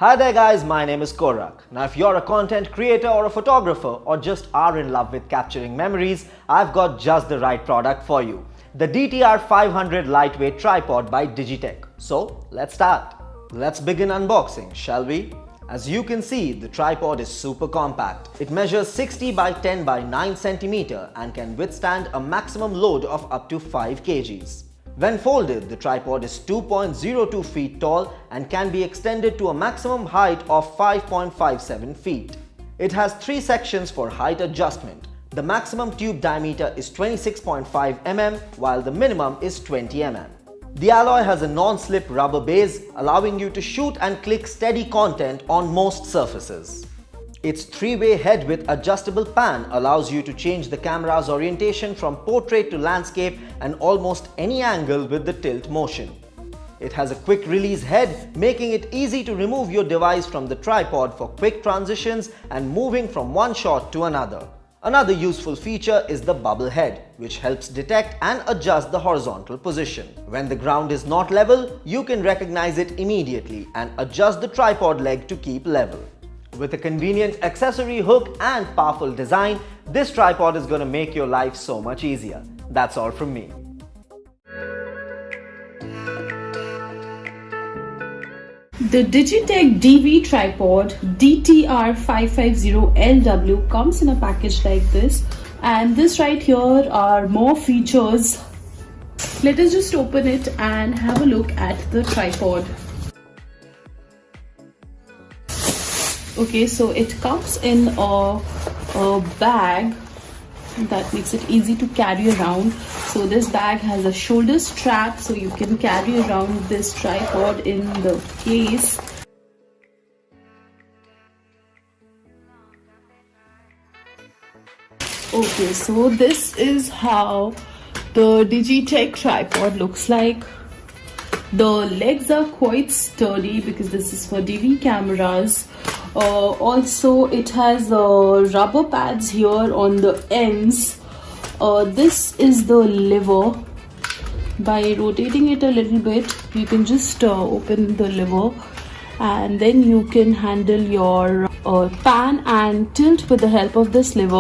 Hi there guys, my name is Korak. Now if you're a content creator or a photographer or just are in love with capturing memories, I've got just the right product for you. The DTR 500 lightweight tripod by Digitech. So let's start. Let's begin unboxing, shall we? As you can see, the tripod is super compact. It measures 60 by 10 by 9 cm and can withstand a maximum load of up to 5 kgs. When folded, the tripod is 2.02 feet tall and can be extended to a maximum height of 5.57 feet. It has 3 sections for height adjustment. The maximum tube diameter is 26.5 mm while the minimum is 20 mm. The alloy has a non-slip rubber base, allowing you to shoot and click steady content on most surfaces. Its 3-way head with adjustable pan allows you to change the camera's orientation from portrait to landscape and almost any angle with the tilt motion. It has a quick release head, making it easy to remove your device from the tripod for quick transitions and moving from one shot to another. Another useful feature is the bubble head, which helps detect and adjust the horizontal position. When the ground is not level, you can recognize it immediately and adjust the tripod leg to keep level. With a convenient accessory hook and powerful design, this tripod is going to make your life so much easier. That's all from me. The Digitech DV tripod DTR550LW comes in a package like this, and this right here are more features. Let us just open it and have a look at the tripod. Okay, so it comes in a bag that makes it easy to carry around. So this bag has a shoulder strap, so you can carry around this tripod in the case. Okay, so this is how the Digitech tripod looks like. The legs are quite sturdy because this is for DV cameras. Also, it has rubber pads here on the ends. This is the lever. By rotating it a little bit, you can just open the lever, and then you can handle your pan and tilt with the help of this lever.